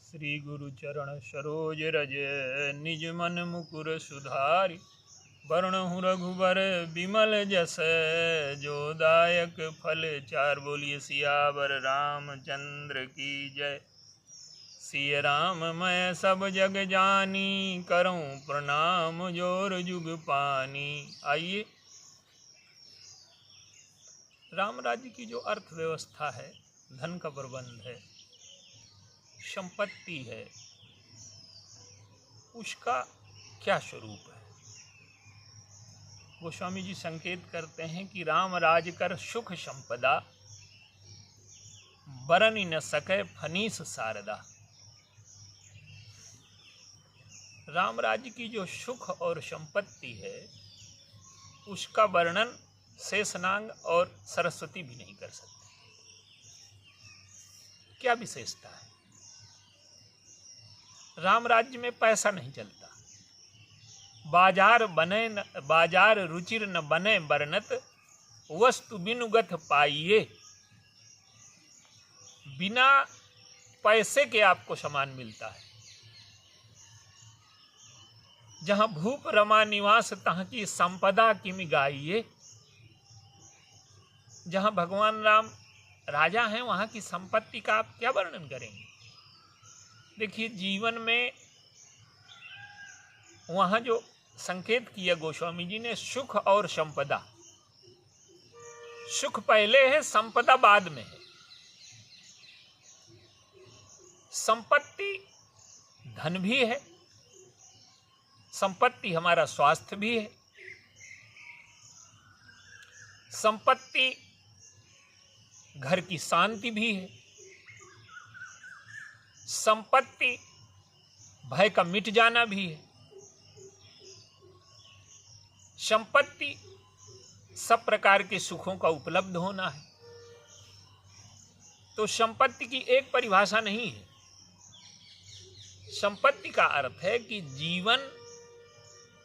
श्री गुरु चरण सरोज रज निज मन मुकुर सुधारि। वरणहु रघुबर बिमल जस जो दायक फल चार। बोलिए सियावर रामचंद्र की जय। सिय राम मैं सब जग जानी करऊं प्रणाम जोर जुग पानी। आइए, राम राज्य की जो अर्थव्यवस्था है, धन का प्रबंध है, संपत्ति है, उसका क्या स्वरूप है। गोस्वामी जी संकेत करते हैं कि राम राज कर सुख संपदा, बरन न सके फनीस शारदा। राम राज्य की जो सुख और संपत्ति है, उसका वर्णन शेषनाग और सरस्वती भी नहीं कर सकते। क्या विशेषता है? राम राज्य में पैसा नहीं चलता। बाजार रुचिर न बने बरनत, वस्तु बिनुगत पाइये। बिना पैसे के आपको सामान मिलता है। जहां भूप रमा निवास तहाँ की संपदा किमि गाइये। जहां भगवान राम राजा हैं, वहां की संपत्ति का आप क्या वर्णन करेंगे। देखिए, जीवन में वहां जो संकेत किया गोस्वामी जी ने, सुख और संपदा। सुख पहले है, संपदा बाद में है। संपत्ति धन भी है, संपत्ति हमारा स्वास्थ्य भी है, संपत्ति घर की शांति भी है, संपत्ति भय का मिट जाना भी है, संपत्ति सब प्रकार के सुखों का उपलब्ध होना है। तो संपत्ति की एक परिभाषा नहीं है। संपत्ति का अर्थ है कि जीवन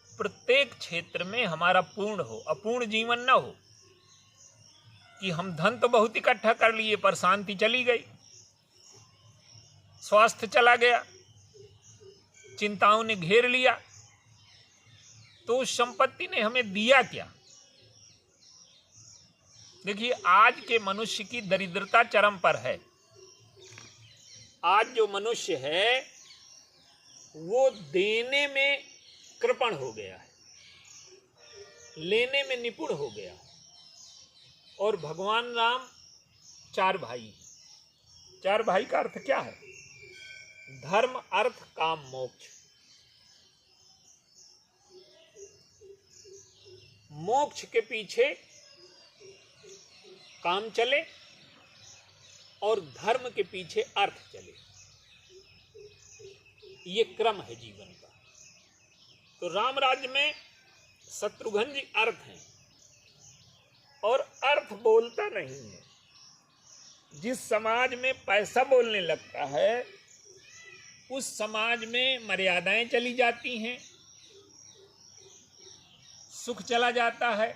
प्रत्येक क्षेत्र में हमारा पूर्ण हो, अपूर्ण जीवन न हो। कि हम धन तो बहुत इकट्ठा कर लिए पर शांति चली गई, स्वास्थ्य चला गया, चिंताओं ने घेर लिया, तो उस संपत्ति ने हमें दिया क्या। देखिए, आज के मनुष्य की दरिद्रता चरम पर है। आज जो मनुष्य है वो देने में कृपण हो गया है, लेने में निपुण हो गया। और भगवान राम चार भाई। चार भाई का अर्थ क्या है? धर्म, अर्थ, काम, मोक्ष। मोक्ष के पीछे काम चले और धर्म के पीछे अर्थ चले। ये क्रम है जीवन का। तो राम राज्य में शत्रुघ्न जी अर्थ हैं, और अर्थ बोलता नहीं है। जिस समाज में पैसा बोलने लगता है, उस समाज में मर्यादाएं चली जाती हैं, सुख चला जाता है,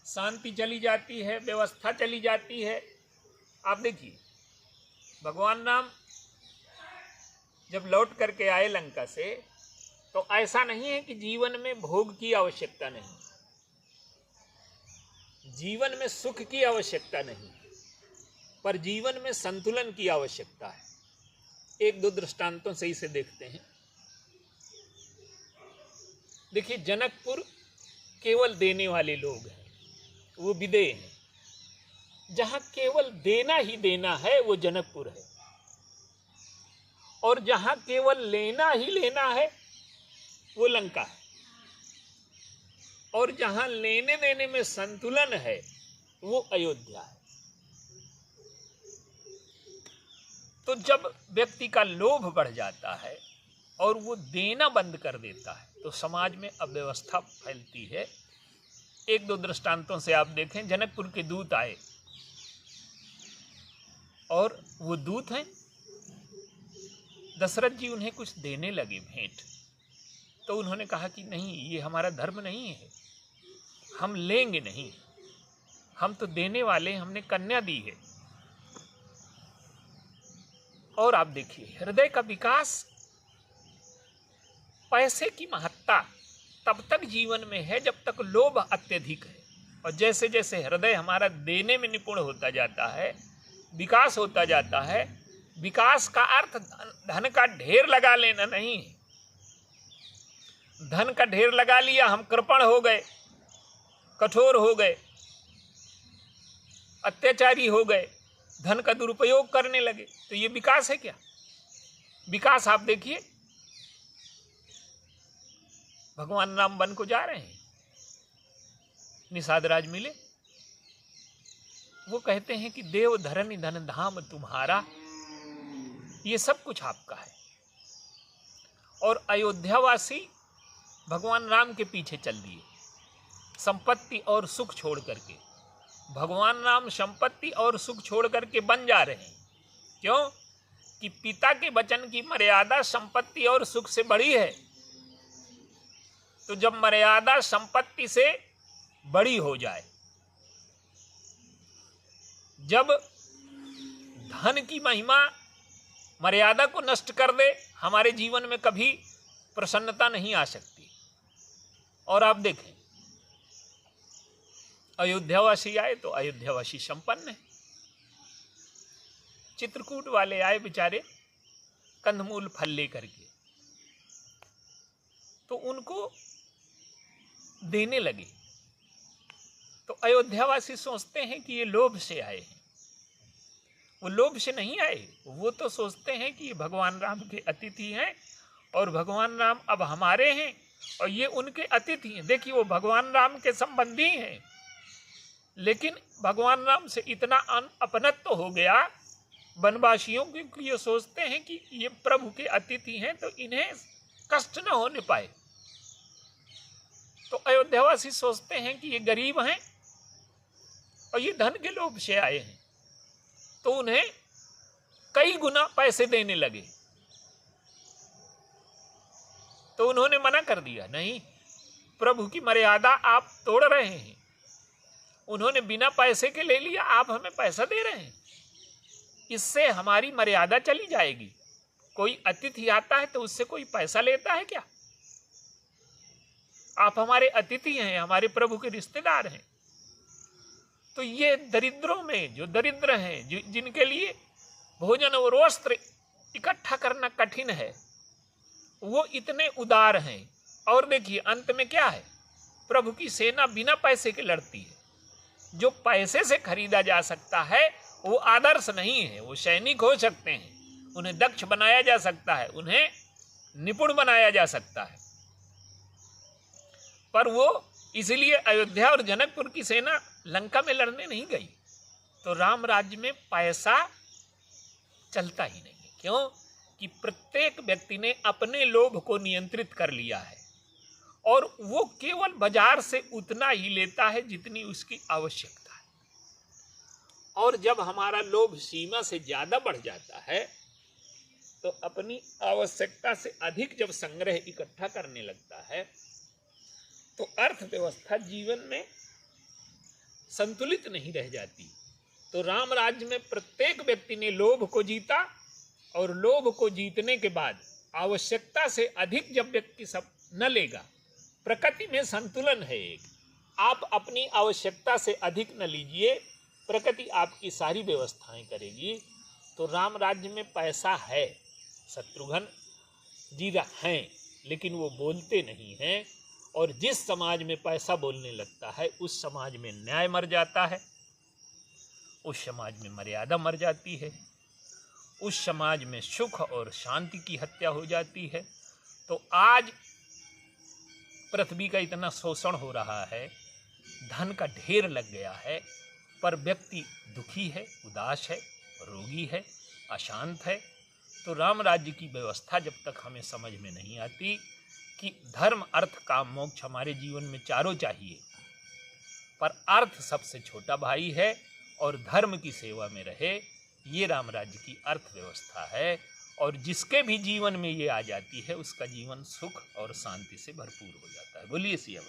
शांति चली जाती है, व्यवस्था चली जाती है। आप देखिए, भगवान राम जब लौट करके आए लंका से, तो ऐसा नहीं है कि जीवन में भोग की आवश्यकता नहीं, जीवन में सुख की आवश्यकता नहीं, पर जीवन में संतुलन की आवश्यकता है। एक दो दृष्टांतों से इसे देखते हैं। देखिए, जनकपुर केवल देने वाले लोग हैं, वो विदेह हैं। जहां केवल देना ही देना है, वो जनकपुर है। और जहां केवल लेना ही लेना है, वो लंका है। और जहां लेने देने में संतुलन है, वो अयोध्या है। तो जब व्यक्ति का लोभ बढ़ जाता है और वो देना बंद कर देता है, तो समाज में अव्यवस्था फैलती है। एक दो दृष्टांतों से आप देखें। जनकपुर के दूत आए, और वो दूत हैं, दशरथ जी उन्हें कुछ देने लगे भेंट। तो उन्होंने कहा कि नहीं, ये हमारा धर्म नहीं है, हम लेंगे नहीं, हम तो देने वाले, हमने कन्या दी है। और आप देखिए, हृदय का विकास, पैसे की महत्ता तब तक जीवन में है जब तक लोभ अत्यधिक है। और जैसे जैसे हृदय हमारा देने में निपुण होता जाता है, विकास होता जाता है। विकास का अर्थ धन का ढेर लगा लेना नहीं है। धन का ढेर लगा लिया, हम कृपण हो गए, कठोर हो गए, अत्याचारी हो गए, धन का दुरुपयोग करने लगे, तो ये विकास है क्या? विकास आप देखिए, भगवान राम वन को जा रहे हैं, निषाद राज मिले, वो कहते हैं कि देव धरनी धन धाम तुम्हारा, ये सब कुछ आपका है। और अयोध्यावासी भगवान राम के पीछे चल दिए, संपत्ति और सुख छोड़ करके। भगवान राम संपत्ति और सुख छोड़ करके बन जा रहे हैं। क्यों? कि पिता के वचन की मर्यादा संपत्ति और सुख से बड़ी है। तो जब मर्यादा संपत्ति से बड़ी हो जाए, जब धन की महिमा मर्यादा को नष्ट कर दे, हमारे जीवन में कभी प्रसन्नता नहीं आ सकती। और आप देखें, अयोध्यावासी आए तो अयोध्यावासी संपन्न है। चित्रकूट वाले आए बेचारे कंदमूल फल लेकर के, तो उनको देने लगे। तो अयोध्यावासी सोचते हैं कि ये लोभ से आए हैं। वो लोभ से नहीं आए, वो तो सोचते हैं कि ये भगवान राम के अतिथि हैं और भगवान राम अब हमारे हैं और ये उनके अतिथि हैं। देखिए, वो भगवान राम के संबंधी हैं, लेकिन भगवान राम से इतना अपनत्व हो गया वनवासियों की कि ये सोचते हैं कि ये प्रभु के अतिथि हैं तो इन्हें कष्ट न होने पाए। तो अयोध्यावासी सोचते हैं कि ये गरीब हैं और ये धन के लोभ से आए हैं, तो उन्हें कई गुना पैसे देने लगे। तो उन्होंने मना कर दिया, नहीं, प्रभु की मर्यादा आप तोड़ रहे हैं। उन्होंने बिना पैसे के ले लिया, आप हमें पैसा दे रहे हैं, इससे हमारी मर्यादा चली जाएगी। कोई अतिथि आता है तो उससे कोई पैसा लेता है क्या? आप हमारे अतिथि हैं, हमारे प्रभु के रिश्तेदार हैं। तो ये दरिद्रों में जो दरिद्र हैं, जिनके लिए भोजन और वस्त्र इकट्ठा करना कठिन है, वो इतने उदार हैं। और देखिए अंत में क्या है, प्रभु की सेना बिना पैसे के लड़ती है। जो पैसे से खरीदा जा सकता है वो आदर्श नहीं है। वो सैनिक हो सकते हैं, उन्हें दक्ष बनाया जा सकता है, उन्हें निपुण बनाया जा सकता है, पर वो इसलिए अयोध्या और जनकपुर की सेना लंका में लड़ने नहीं गई। तो राम राज्य में पैसा चलता ही नहीं है। क्यों? कि प्रत्येक व्यक्ति ने अपने लोभ को नियंत्रित कर लिया है और वो केवल बाजार से उतना ही लेता है जितनी उसकी आवश्यकता है। और जब हमारा लोभ सीमा से ज्यादा बढ़ जाता है तो अपनी आवश्यकता से अधिक जब संग्रह इकट्ठा करने लगता है तो अर्थव्यवस्था जीवन में संतुलित नहीं रह जाती। तो राम राज्य में प्रत्येक व्यक्ति ने लोभ को जीता और लोभ को जीतने के बाद आवश्यकता से अधिक जब व्यक्ति सब न लेगा, प्रकृति में संतुलन है एक, आप अपनी आवश्यकता से अधिक न लीजिए, प्रकृति आपकी सारी व्यवस्थाएं करेगी। तो राम राज्य में पैसा है, शत्रुघ्न जी हैं, लेकिन वो बोलते नहीं हैं। और जिस समाज में पैसा बोलने लगता है उस समाज में न्याय मर जाता है, उस समाज में मर्यादा मर जाती है, उस समाज में सुख और शांति की हत्या हो जाती है। तो आज पृथ्वी का इतना शोषण हो रहा है, धन का ढेर लग गया है, पर व्यक्ति दुखी है, उदास है, रोगी है, अशांत है। तो राम राज्य की व्यवस्था जब तक हमें समझ में नहीं आती कि धर्म अर्थ काम मोक्ष हमारे जीवन में चारों चाहिए, पर अर्थ सबसे छोटा भाई है और धर्म की सेवा में रहे, ये राम राज्य की अर्थव्यवस्था है। और जिसके भी जीवन में ये आ जाती है उसका जीवन सुख और शांति से भरपूर हो जाता है। बोलिए सिया।